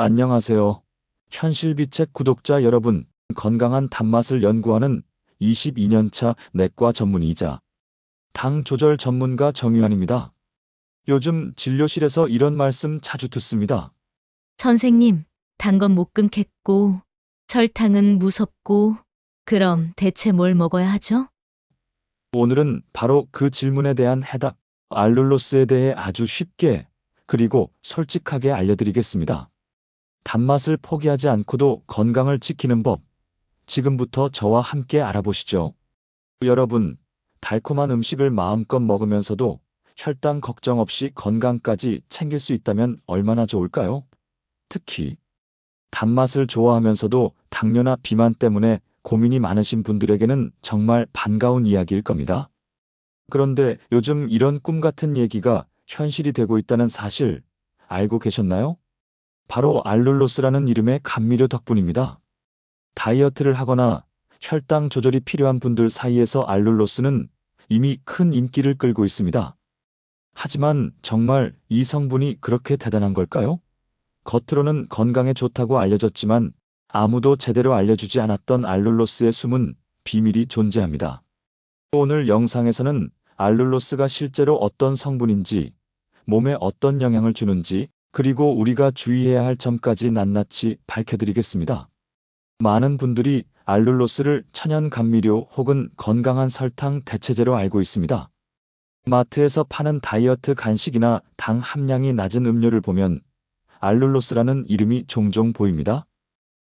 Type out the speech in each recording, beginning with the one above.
안녕하세요. 현실비책 구독자 여러분, 건강한 단맛을 연구하는 22년차 내과 전문의이자 당 조절 전문가 정유한입니다. 요즘 진료실에서 이런 말씀 자주 듣습니다. 선생님, 단 건 못 끊겠고, 설탕은 무섭고, 그럼 대체 뭘 먹어야 하죠? 오늘은 바로 그 질문에 대한 해답, 알룰로스에 대해 아주 쉽게 그리고 솔직하게 알려드리겠습니다. 단맛을 포기하지 않고도 건강을 지키는 법, 지금부터 저와 함께 알아보시죠. 여러분, 달콤한 음식을 마음껏 먹으면서도 혈당 걱정 없이 건강까지 챙길 수 있다면 얼마나 좋을까요? 특히 단맛을 좋아하면서도 당뇨나 비만 때문에 고민이 많으신 분들에게는 정말 반가운 이야기일 겁니다. 그런데 요즘 이런 꿈 같은 얘기가 현실이 되고 있다는 사실 알고 계셨나요? 바로 알룰로스라는 이름의 감미료 덕분입니다. 다이어트를 하거나 혈당 조절이 필요한 분들 사이에서 알룰로스는 이미 큰 인기를 끌고 있습니다. 하지만 정말 이 성분이 그렇게 대단한 걸까요? 겉으로는 건강에 좋다고 알려졌지만 아무도 제대로 알려주지 않았던 알룰로스의 숨은 비밀이 존재합니다. 오늘 영상에서는 알룰로스가 실제로 어떤 성분인지, 몸에 어떤 영향을 주는지, 그리고 우리가 주의해야 할 점까지 낱낱이 밝혀드리겠습니다. 많은 분들이 알룰로스를 천연 감미료 혹은 건강한 설탕 대체제로 알고 있습니다. 마트에서 파는 다이어트 간식이나 당 함량이 낮은 음료를 보면 알룰로스라는 이름이 종종 보입니다.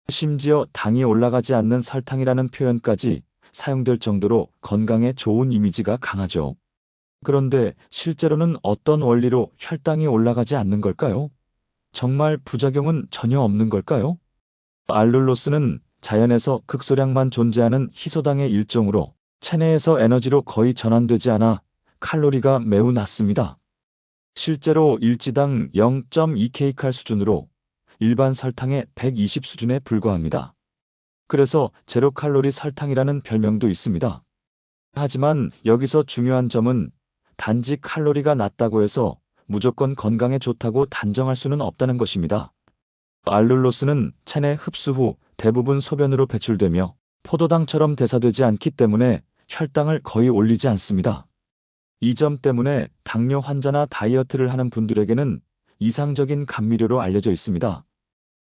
심지어 당이 올라가지 않는 설탕이라는 표현까지 사용될 정도로 건강에 좋은 이미지가 강하죠. 그런데 실제로는 어떤 원리로 혈당이 올라가지 않는 걸까요? 정말 부작용은 전혀 없는 걸까요? 알룰로스는 자연에서 극소량만 존재하는 희소당의 일종으로 체내에서 에너지로 거의 전환되지 않아 칼로리가 매우 낮습니다. 실제로 일지당 0.2kcal 수준으로 일반 설탕의 120 수준에 불과합니다. 그래서 제로 칼로리 설탕이라는 별명도 있습니다. 하지만 여기서 중요한 점은 단지 칼로리가 낮다고 해서 무조건 건강에 좋다고 단정할 수는 없다는 것입니다. 알룰로스는 체내 흡수 후 대부분 소변으로 배출되며 포도당처럼 대사되지 않기 때문에 혈당을 거의 올리지 않습니다. 이 점 때문에 당뇨 환자나 다이어트를 하는 분들에게는 이상적인 감미료로 알려져 있습니다.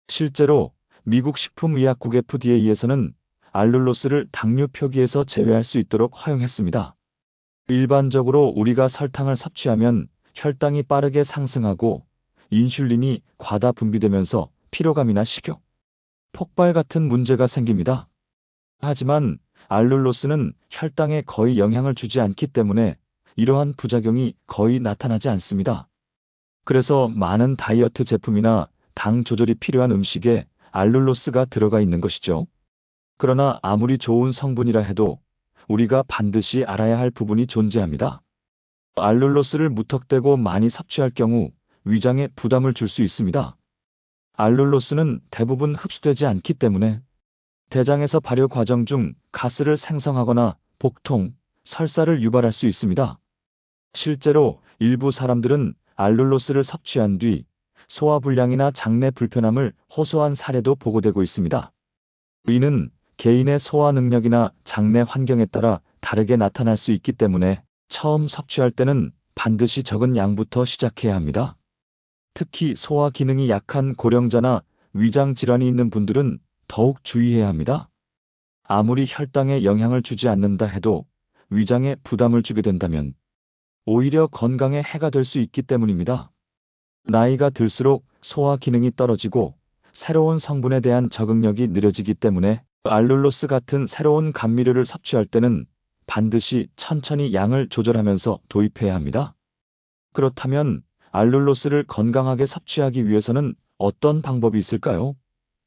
실제로 미국 식품의약국 FDA에서는 알룰로스를 당뇨 표기에서 제외할 수 있도록 허용했습니다. 일반적으로 우리가 설탕을 섭취하면 혈당이 빠르게 상승하고 인슐린이 과다 분비되면서 피로감이나 식욕, 폭발 같은 문제가 생깁니다. 하지만 알룰로스는 혈당에 거의 영향을 주지 않기 때문에 이러한 부작용이 거의 나타나지 않습니다. 그래서 많은 다이어트 제품이나 당 조절이 필요한 음식에 알룰로스가 들어가 있는 것이죠. 그러나 아무리 좋은 성분이라 해도 우리가 반드시 알아야 할 부분이 존재합니다. 알룰로스를 무턱대고 많이 섭취할 경우 위장에 부담을 줄 수 있습니다. 알룰로스는 대부분 흡수되지 않기 때문에 대장에서 발효 과정 중 가스를 생성하거나 복통, 설사를 유발할 수 있습니다. 실제로 일부 사람들은 알룰로스를 섭취한 뒤 소화불량이나 장내 불편함을 호소한 사례도 보고되고 있습니다. 이는 개인의 소화 능력이나 장내 환경에 따라 다르게 나타날 수 있기 때문에 처음 섭취할 때는 반드시 적은 양부터 시작해야 합니다. 특히 소화 기능이 약한 고령자나 위장 질환이 있는 분들은 더욱 주의해야 합니다. 아무리 혈당에 영향을 주지 않는다 해도 위장에 부담을 주게 된다면 오히려 건강에 해가 될 수 있기 때문입니다. 나이가 들수록 소화 기능이 떨어지고 새로운 성분에 대한 적응력이 느려지기 때문에 알룰로스 같은 새로운 감미료를 섭취할 때는 반드시 천천히 양을 조절하면서 도입해야 합니다. 그렇다면 알룰로스를 건강하게 섭취하기 위해서는 어떤 방법이 있을까요?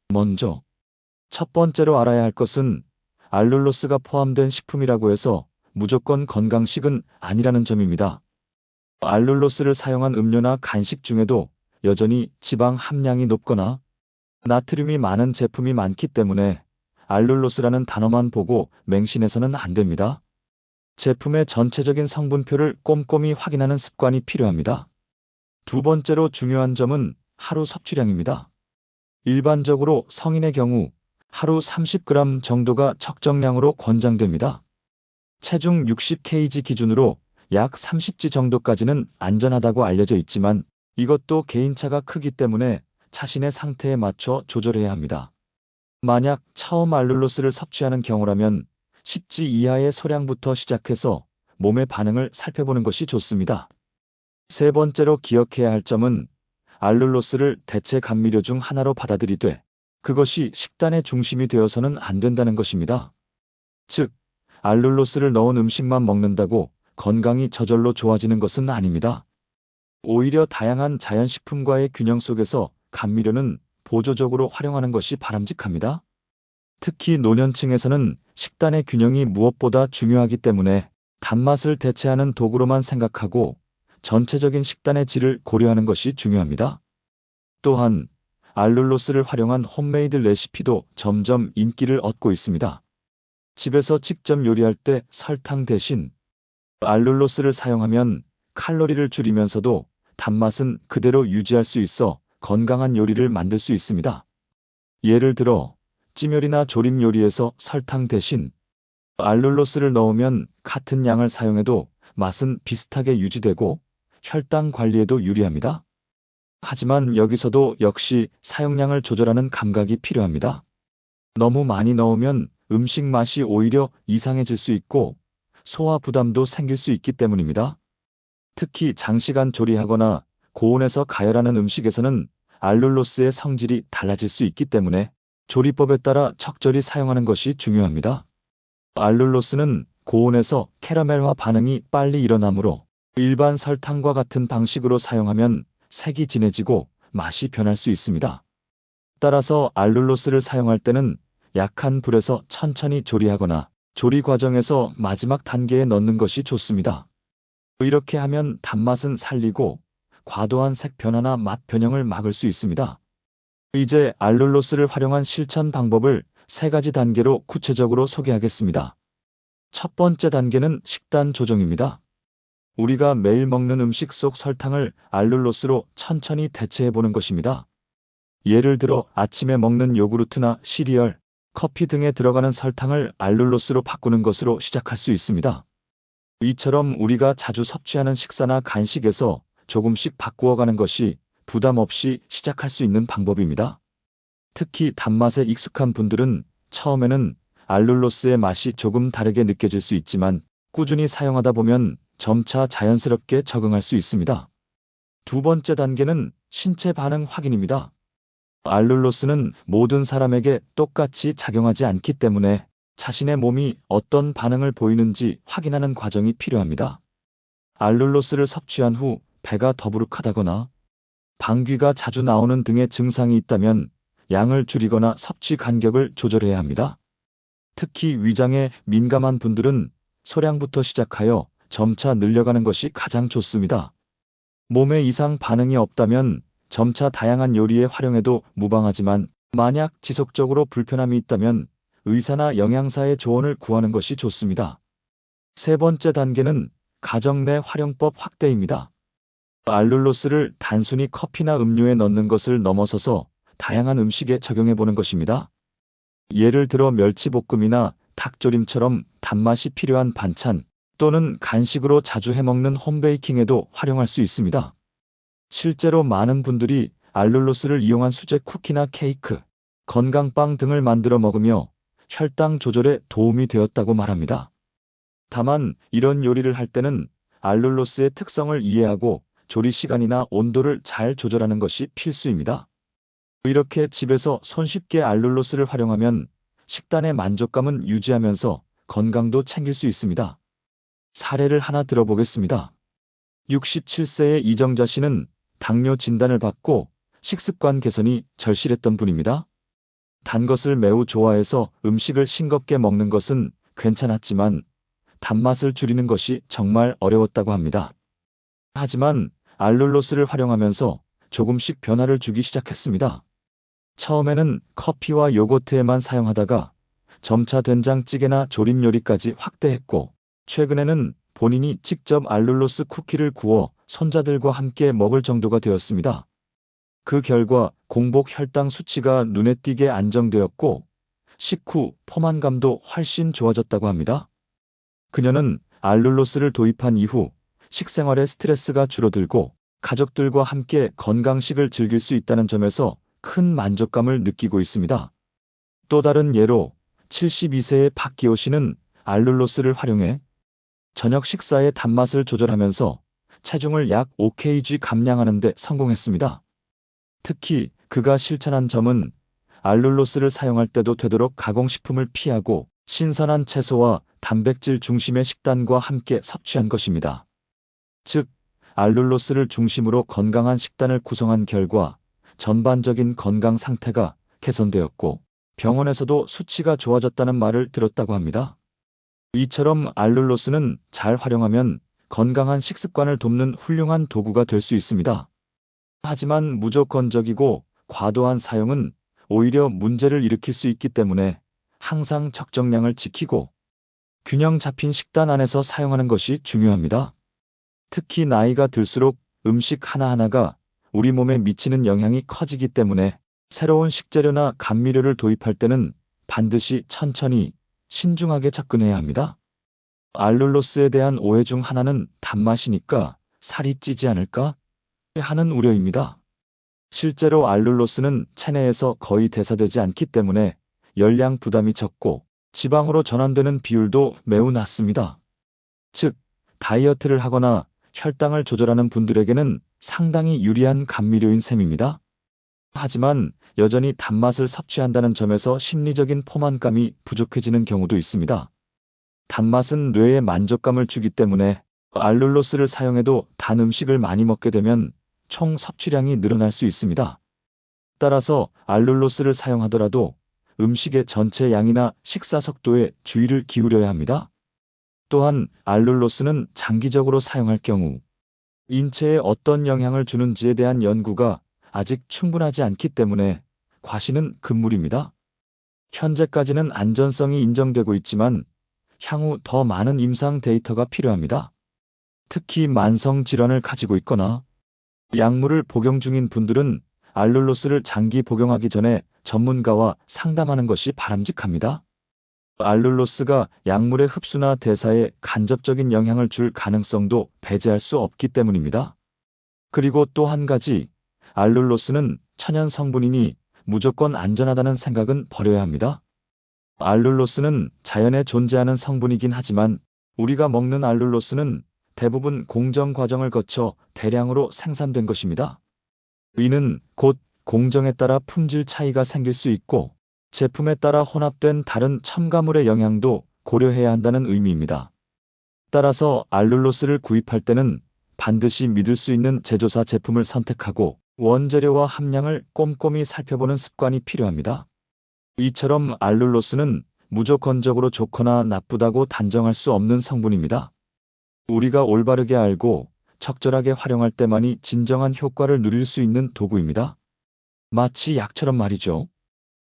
먼저 첫 번째로 알아야 할 것은 알룰로스가 포함된 식품이라고 해서 무조건 건강식은 아니라는 점입니다. 알룰로스를 사용한 음료나 간식 중에도 여전히 지방 함량이 높거나 나트륨이 많은 제품이 많기 때문에 알룰로스라는 단어만 보고 맹신해서는 안 됩니다. 제품의 전체적인 성분표를 꼼꼼히 확인하는 습관이 필요합니다. 두 번째로 중요한 점은 하루 섭취량입니다. 일반적으로 성인의 경우 하루 30g 정도가 적정량으로 권장됩니다. 체중 60kg 기준으로 약 30g 정도까지는 안전하다고 알려져 있지만 이것도 개인차가 크기 때문에 자신의 상태에 맞춰 조절해야 합니다. 만약 처음 알룰로스를 섭취하는 경우라면 10g 이하의 소량부터 시작해서 몸의 반응을 살펴보는 것이 좋습니다. 세 번째로 기억해야 할 점은 알룰로스를 대체 감미료 중 하나로 받아들이되 그것이 식단의 중심이 되어서는 안 된다는 것입니다. 즉, 알룰로스를 넣은 음식만 먹는다고 건강이 저절로 좋아지는 것은 아닙니다. 오히려 다양한 자연식품과의 균형 속에서 감미료는 보조적으로 활용하는 것이 바람직합니다. 특히 노년층에서는 식단의 균형이 무엇보다 중요하기 때문에 단맛을 대체하는 도구로만 생각하고 전체적인 식단의 질을 고려하는 것이 중요합니다. 또한 알룰로스를 활용한 홈메이드 레시피도 점점 인기를 얻고 있습니다. 집에서 직접 요리할 때 설탕 대신 알룰로스를 사용하면 칼로리를 줄이면서도 단맛은 그대로 유지할 수 있어 건강한 요리를 만들 수 있습니다. 예를 들어 찜요리나 조림 요리에서 설탕 대신 알룰로스를 넣으면 같은 양을 사용해도 맛은 비슷하게 유지되고 혈당 관리에도 유리합니다. 하지만 여기서도 역시 사용량을 조절하는 감각이 필요합니다. 너무 많이 넣으면 음식 맛이 오히려 이상해질 수 있고 소화 부담도 생길 수 있기 때문입니다. 특히 장시간 조리하거나 고온에서 가열하는 음식에서는 알룰로스의 성질이 달라질 수 있기 때문에 조리법에 따라 적절히 사용하는 것이 중요합니다. 알룰로스는 고온에서 캐러멜화 반응이 빨리 일어나므로 일반 설탕과 같은 방식으로 사용하면 색이 진해지고 맛이 변할 수 있습니다. 따라서 알룰로스를 사용할 때는 약한 불에서 천천히 조리하거나 조리 과정에서 마지막 단계에 넣는 것이 좋습니다. 이렇게 하면 단맛은 살리고 과도한 색 변화나 맛 변형을 막을 수 있습니다. 이제 알룰로스를 활용한 실천 방법을 3가지 단계로 구체적으로 소개하겠습니다. 첫 번째 단계는 식단 조정입니다. 우리가 매일 먹는 음식 속 설탕을 알룰로스로 천천히 대체해보는 것입니다. 예를 들어 아침에 먹는 요구르트나 시리얼, 커피 등에 들어가는 설탕을 알룰로스로 바꾸는 것으로 시작할 수 있습니다. 이처럼 우리가 자주 섭취하는 식사나 간식에서 조금씩 바꾸어가는 것이 부담 없이 시작할 수 있는 방법입니다. 특히 단맛에 익숙한 분들은 처음에는 알룰로스의 맛이 조금 다르게 느껴질 수 있지만 꾸준히 사용하다 보면 점차 자연스럽게 적응할 수 있습니다. 두 번째 단계는 신체 반응 확인입니다. 알룰로스는 모든 사람에게 똑같이 작용하지 않기 때문에 자신의 몸이 어떤 반응을 보이는지 확인하는 과정이 필요합니다. 알룰로스를 섭취한 후 배가 더부룩하다거나 방귀가 자주 나오는 등의 증상이 있다면 양을 줄이거나 섭취 간격을 조절해야 합니다. 특히 위장에 민감한 분들은 소량부터 시작하여 점차 늘려가는 것이 가장 좋습니다. 몸에 이상 반응이 없다면 점차 다양한 요리에 활용해도 무방하지만 만약 지속적으로 불편함이 있다면 의사나 영양사의 조언을 구하는 것이 좋습니다. 세 번째 단계는 가정 내 활용법 확대입니다. 알룰로스를 단순히 커피나 음료에 넣는 것을 넘어서서 다양한 음식에 적용해 보는 것입니다. 예를 들어 멸치볶음이나 닭조림처럼 단맛이 필요한 반찬 또는 간식으로 자주 해먹는 홈베이킹에도 활용할 수 있습니다. 실제로 많은 분들이 알룰로스를 이용한 수제 쿠키나 케이크, 건강빵 등을 만들어 먹으며 혈당 조절에 도움이 되었다고 말합니다. 다만 이런 요리를 할 때는 알룰로스의 특성을 이해하고 조리 시간이나 온도를 잘 조절하는 것이 필수입니다. 이렇게 집에서 손쉽게 알룰로스를 활용하면 식단의 만족감은 유지하면서 건강도 챙길 수 있습니다. 사례를 하나 들어보겠습니다. 67세의 이정자 씨는 당뇨 진단을 받고 식습관 개선이 절실했던 분입니다. 단 것을 매우 좋아해서 음식을 싱겁게 먹는 것은 괜찮았지만 단맛을 줄이는 것이 정말 어려웠다고 합니다. 하지만 알룰로스를 활용하면서 조금씩 변화를 주기 시작했습니다. 처음에는 커피와 요거트에만 사용하다가 점차 된장찌개나 조림 요리까지 확대했고 최근에는 본인이 직접 알룰로스 쿠키를 구워 손자들과 함께 먹을 정도가 되었습니다. 그 결과 공복 혈당 수치가 눈에 띄게 안정되었고 식후 포만감도 훨씬 좋아졌다고 합니다. 그녀는 알룰로스를 도입한 이후 식생활의 스트레스가 줄어들고 가족들과 함께 건강식을 즐길 수 있다는 점에서 큰 만족감을 느끼고 있습니다. 또 다른 예로 72세의 박기호 씨는 알룰로스를 활용해 저녁 식사의 단맛을 조절하면서 체중을 약 5kg 감량하는 데 성공했습니다. 특히 그가 실천한 점은 알룰로스를 사용할 때도 되도록 가공식품을 피하고 신선한 채소와 단백질 중심의 식단과 함께 섭취한 것입니다. 즉, 알룰로스를 중심으로 건강한 식단을 구성한 결과 전반적인 건강 상태가 개선되었고 병원에서도 수치가 좋아졌다는 말을 들었다고 합니다. 이처럼 알룰로스는 잘 활용하면 건강한 식습관을 돕는 훌륭한 도구가 될 수 있습니다. 하지만 무조건적이고 과도한 사용은 오히려 문제를 일으킬 수 있기 때문에 항상 적정량을 지키고 균형 잡힌 식단 안에서 사용하는 것이 중요합니다. 특히 나이가 들수록 음식 하나하나가 우리 몸에 미치는 영향이 커지기 때문에 새로운 식재료나 감미료를 도입할 때는 반드시 천천히 신중하게 접근해야 합니다. 알룰로스에 대한 오해 중 하나는 단맛이니까 살이 찌지 않을까 하는 우려입니다. 실제로 알룰로스는 체내에서 거의 대사되지 않기 때문에 열량 부담이 적고 지방으로 전환되는 비율도 매우 낮습니다. 즉, 다이어트를 하거나 혈당을 조절하는 분들에게는 상당히 유리한 감미료인 셈입니다. 하지만 여전히 단맛을 섭취한다는 점에서 심리적인 포만감이 부족해지는 경우도 있습니다. 단맛은 뇌에 만족감을 주기 때문에 알룰로스를 사용해도 단 음식을 많이 먹게 되면 총 섭취량이 늘어날 수 있습니다. 따라서 알룰로스를 사용하더라도 음식의 전체 양이나 식사 속도에 주의를 기울여야 합니다. 또한 알룰로스는 장기적으로 사용할 경우 인체에 어떤 영향을 주는지에 대한 연구가 아직 충분하지 않기 때문에 과신은 금물입니다. 현재까지는 안전성이 인정되고 있지만 향후 더 많은 임상 데이터가 필요합니다. 특히 만성 질환을 가지고 있거나 약물을 복용 중인 분들은 알룰로스를 장기 복용하기 전에 전문가와 상담하는 것이 바람직합니다. 알룰로스가 약물의 흡수나 대사에 간접적인 영향을 줄 가능성도 배제할 수 없기 때문입니다. 그리고 또 한 가지, 알룰로스는 천연 성분이니 무조건 안전하다는 생각은 버려야 합니다. 알룰로스는 자연에 존재하는 성분이긴 하지만 우리가 먹는 알룰로스는 대부분 공정 과정을 거쳐 대량으로 생산된 것입니다. 이는 곧 공정에 따라 품질 차이가 생길 수 있고 제품에 따라 혼합된 다른 첨가물의 영향도 고려해야 한다는 의미입니다. 따라서 알룰로스를 구입할 때는 반드시 믿을 수 있는 제조사 제품을 선택하고 원재료와 함량을 꼼꼼히 살펴보는 습관이 필요합니다. 이처럼 알룰로스는 무조건적으로 좋거나 나쁘다고 단정할 수 없는 성분입니다. 우리가 올바르게 알고 적절하게 활용할 때만이 진정한 효과를 누릴 수 있는 도구입니다. 마치 약처럼 말이죠.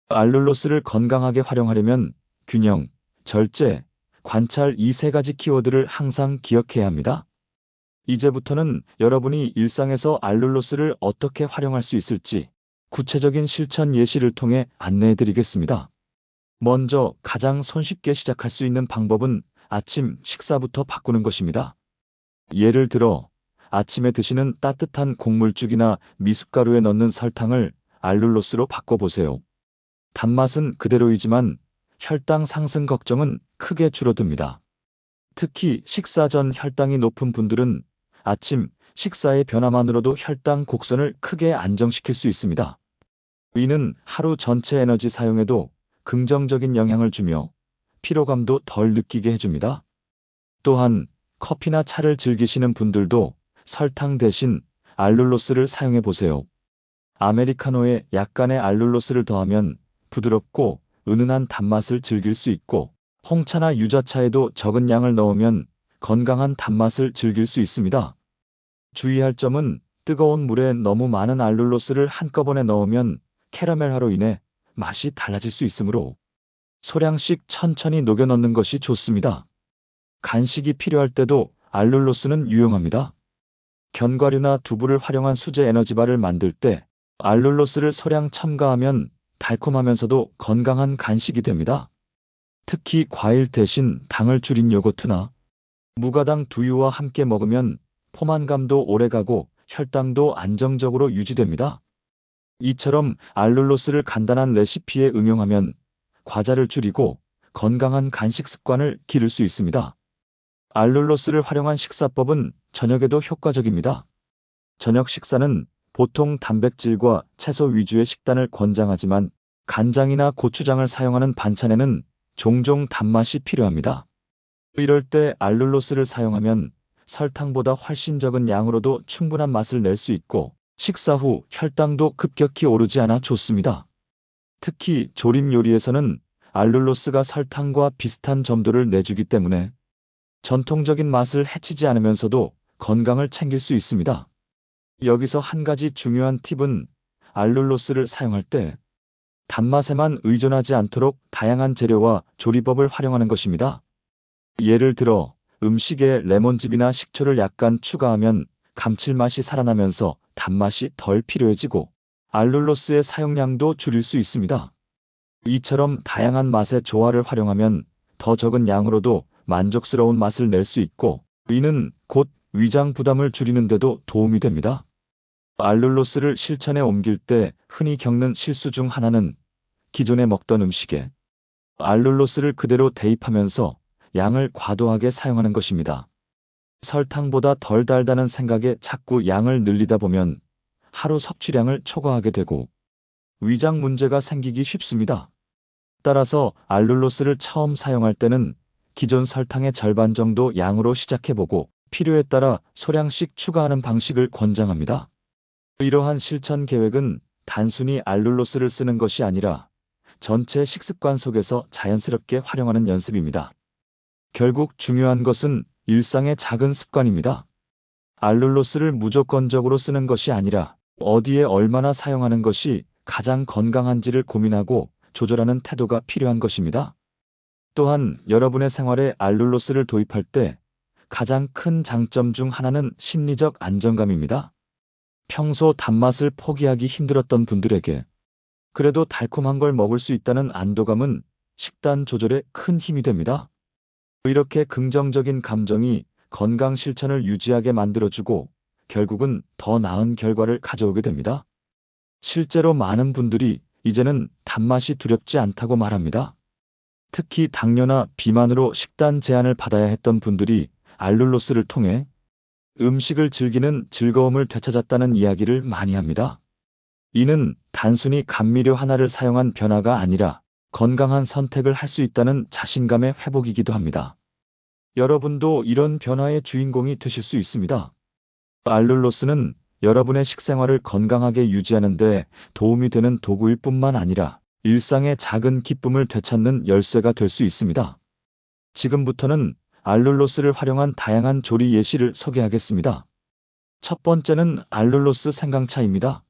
알룰로스를 건강하게 활용하려면 균형, 절제, 관찰 이 세 가지 키워드를 항상 기억해야 합니다. 이제부터는 여러분이 일상에서 알룰로스를 어떻게 활용할 수 있을지 구체적인 실천 예시를 통해 안내해 드리겠습니다. 먼저 가장 손쉽게 시작할 수 있는 방법은 아침 식사부터 바꾸는 것입니다. 예를 들어 아침에 드시는 따뜻한 곡물죽이나 미숫가루에 넣는 설탕을 알룰로스로 바꿔보세요. 단맛은 그대로이지만 혈당 상승 걱정은 크게 줄어듭니다. 특히 식사 전 혈당이 높은 분들은 아침 식사의 변화만으로도 혈당 곡선을 크게 안정시킬 수 있습니다. 이는 하루 전체 에너지 사용에도 긍정적인 영향을 주며 피로감도 덜 느끼게 해줍니다. 또한 커피나 차를 즐기시는 분들도 설탕 대신 알룰로스를 사용해 보세요. 아메리카노에 약간의 알룰로스를 더하면 부드럽고 은은한 단맛을 즐길 수 있고 홍차나 유자차에도 적은 양을 넣으면 건강한 단맛을 즐길 수 있습니다. 주의할 점은 뜨거운 물에 너무 많은 알룰로스를 한꺼번에 넣으면 캐러멜화로 인해 맛이 달라질 수 있으므로 소량씩 천천히 녹여 넣는 것이 좋습니다. 간식이 필요할 때도 알룰로스는 유용합니다. 견과류나 두부를 활용한 수제 에너지바를 만들 때 알룰로스를 소량 첨가하면 달콤하면서도 건강한 간식이 됩니다. 특히 과일 대신 당을 줄인 요거트나 무가당 두유와 함께 먹으면 포만감도 오래가고 혈당도 안정적으로 유지됩니다. 이처럼 알룰로스를 간단한 레시피에 응용하면 과자를 줄이고 건강한 간식 습관을 기를 수 있습니다. 알룰로스를 활용한 식사법은 저녁에도 효과적입니다. 저녁 식사는 보통 단백질과 채소 위주의 식단을 권장하지만 간장이나 고추장을 사용하는 반찬에는 종종 단맛이 필요합니다. 이럴 때 알룰로스를 사용하면 설탕보다 훨씬 적은 양으로도 충분한 맛을 낼 수 있고 식사 후 혈당도 급격히 오르지 않아 좋습니다. 특히 조림 요리에서는 알룰로스가 설탕과 비슷한 점도를 내주기 때문에 전통적인 맛을 해치지 않으면서도 건강을 챙길 수 있습니다. 여기서 한 가지 중요한 팁은 알룰로스를 사용할 때 단맛에만 의존하지 않도록 다양한 재료와 조리법을 활용하는 것입니다. 예를 들어 음식에 레몬즙이나 식초를 약간 추가하면 감칠맛이 살아나면서 단맛이 덜 필요해지고 알룰로스의 사용량도 줄일 수 있습니다. 이처럼 다양한 맛의 조화를 활용하면 더 적은 양으로도 만족스러운 맛을 낼 수 있고 이는 곧 위장 부담을 줄이는 데도 도움이 됩니다. 알룰로스를 실천에 옮길 때 흔히 겪는 실수 중 하나는 기존에 먹던 음식에 알룰로스를 그대로 대입하면서 양을 과도하게 사용하는 것입니다. 설탕보다 덜 달다는 생각에 자꾸 양을 늘리다 보면 하루 섭취량을 초과하게 되고 위장 문제가 생기기 쉽습니다. 따라서 알룰로스를 처음 사용할 때는 기존 설탕의 절반 정도 양으로 시작해보고 필요에 따라 소량씩 추가하는 방식을 권장합니다. 이러한 실천 계획은 단순히 알룰로스를 쓰는 것이 아니라 전체 식습관 속에서 자연스럽게 활용하는 연습입니다. 결국 중요한 것은 일상의 작은 습관입니다. 알룰로스를 무조건적으로 쓰는 것이 아니라 어디에 얼마나 사용하는 것이 가장 건강한지를 고민하고 조절하는 태도가 필요한 것입니다. 또한 여러분의 생활에 알룰로스를 도입할 때 가장 큰 장점 중 하나는 심리적 안정감입니다. 평소 단맛을 포기하기 힘들었던 분들에게 그래도 달콤한 걸 먹을 수 있다는 안도감은 식단 조절에 큰 힘이 됩니다. 이렇게 긍정적인 감정이 건강 실천을 유지하게 만들어주고 결국은 더 나은 결과를 가져오게 됩니다. 실제로 많은 분들이 이제는 단맛이 두렵지 않다고 말합니다. 특히 당뇨나 비만으로 식단 제한을 받아야 했던 분들이 알룰로스를 통해 음식을 즐기는 즐거움을 되찾았다는 이야기를 많이 합니다. 이는 단순히 감미료 하나를 사용한 변화가 아니라 건강한 선택을 할 수 있다는 자신감의 회복이기도 합니다. 여러분도 이런 변화의 주인공이 되실 수 있습니다. 알룰로스는 여러분의 식생활을 건강하게 유지하는 데 도움이 되는 도구일 뿐만 아니라 일상의 작은 기쁨을 되찾는 열쇠가 될 수 있습니다. 지금부터는 알룰로스를 활용한 다양한 조리 예시를 소개하겠습니다. 첫 번째는 알룰로스 생강차입니다.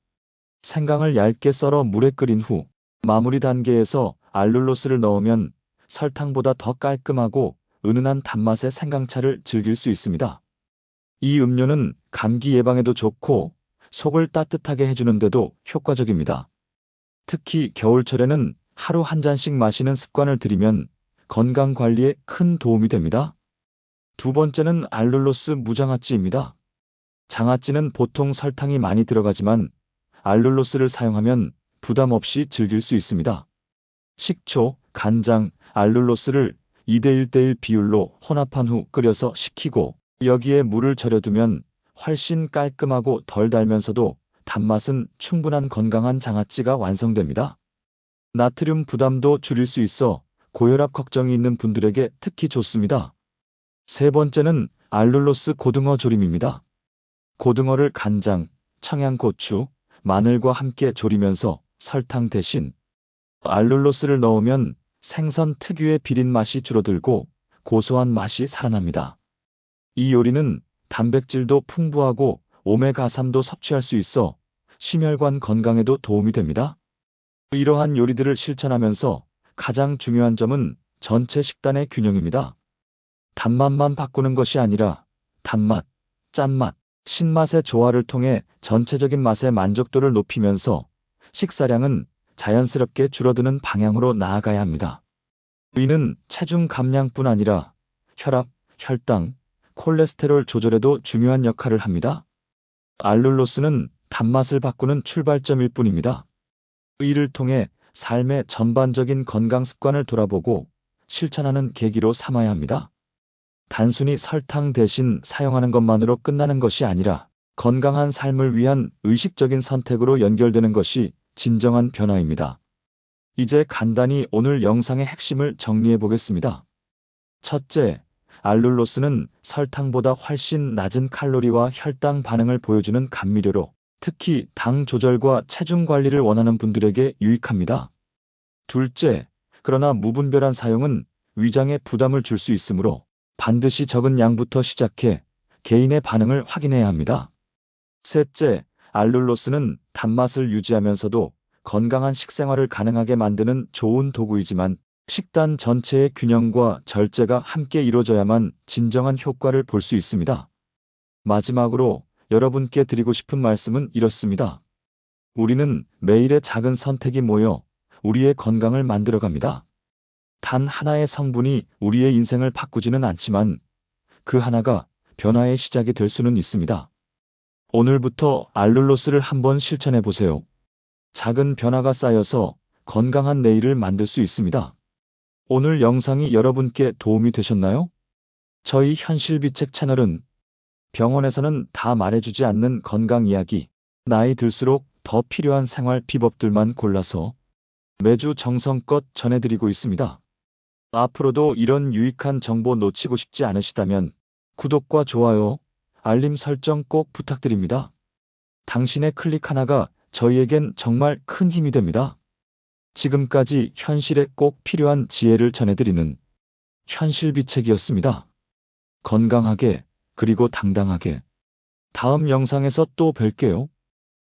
생강을 얇게 썰어 물에 끓인 후 마무리 단계에서 알룰로스를 넣으면 설탕보다 더 깔끔하고 은은한 단맛의 생강차를 즐길 수 있습니다. 이 음료는 감기 예방에도 좋고 속을 따뜻하게 해주는데도 효과적입니다. 특히 겨울철에는 하루 한 잔씩 마시는 습관을 들이면 건강 관리에 큰 도움이 됩니다. 두 번째는 알룰로스 무장아찌입니다. 장아찌는 보통 설탕이 많이 들어가지만 알룰로스를 사용하면 부담 없이 즐길 수 있습니다. 식초, 간장, 알룰로스를 2대1대1 비율로 혼합한 후 끓여서 식히고 여기에 물을 절여두면 훨씬 깔끔하고 덜 달면서도 단맛은 충분한 건강한 장아찌가 완성됩니다. 나트륨 부담도 줄일 수 있어 고혈압 걱정이 있는 분들에게 특히 좋습니다. 세 번째는 알룰로스 고등어 조림입니다. 고등어를 간장, 청양고추, 마늘과 함께 졸이면서 설탕 대신 알룰로스를 넣으면 생선 특유의 비린 맛이 줄어들고 고소한 맛이 살아납니다. 이 요리는 단백질도 풍부하고 오메가3도 섭취할 수 있어 심혈관 건강에도 도움이 됩니다. 이러한 요리들을 실천하면서 가장 중요한 점은 전체 식단의 균형입니다. 단맛만 바꾸는 것이 아니라 단맛, 짠맛, 신맛의 조화를 통해 전체적인 맛의 만족도를 높이면서 식사량은 자연스럽게 줄어드는 방향으로 나아가야 합니다. 위는 체중 감량뿐 아니라 혈압, 혈당, 콜레스테롤 조절에도 중요한 역할을 합니다. 알룰로스는 단맛을 바꾸는 출발점일 뿐입니다. 이를 통해 삶의 전반적인 건강 습관을 돌아보고 실천하는 계기로 삼아야 합니다. 단순히 설탕 대신 사용하는 것만으로 끝나는 것이 아니라 건강한 삶을 위한 의식적인 선택으로 연결되는 것이 진정한 변화입니다. 이제 간단히 오늘 영상의 핵심을 정리해 보겠습니다. 첫째, 알룰로스는 설탕보다 훨씬 낮은 칼로리와 혈당 반응을 보여주는 감미료로 특히 당 조절과 체중 관리를 원하는 분들에게 유익합니다. 둘째, 그러나 무분별한 사용은 위장에 부담을 줄 수 있으므로 반드시 적은 양부터 시작해 개인의 반응을 확인해야 합니다. 셋째, 알룰로스는 단맛을 유지하면서도 건강한 식생활을 가능하게 만드는 좋은 도구이지만 식단 전체의 균형과 절제가 함께 이루어져야만 진정한 효과를 볼 수 있습니다. 마지막으로 여러분께 드리고 싶은 말씀은 이렇습니다. 우리는 매일의 작은 선택이 모여 우리의 건강을 만들어갑니다. 단 하나의 성분이 우리의 인생을 바꾸지는 않지만 그 하나가 변화의 시작이 될 수는 있습니다. 오늘부터 알룰로스를 한번 실천해 보세요. 작은 변화가 쌓여서 건강한 내일을 만들 수 있습니다. 오늘 영상이 여러분께 도움이 되셨나요? 저희 현실비책 채널은 병원에서는 다 말해주지 않는 건강 이야기, 나이 들수록 더 필요한 생활 비법들만 골라서 매주 정성껏 전해드리고 있습니다. 앞으로도 이런 유익한 정보 놓치고 싶지 않으시다면 구독과 좋아요, 알림 설정 꼭 부탁드립니다. 당신의 클릭 하나가 저희에겐 정말 큰 힘이 됩니다. 지금까지 현실에 꼭 필요한 지혜를 전해드리는 현실비책이었습니다. 건강하게 그리고 당당하게 다음 영상에서 또 뵐게요.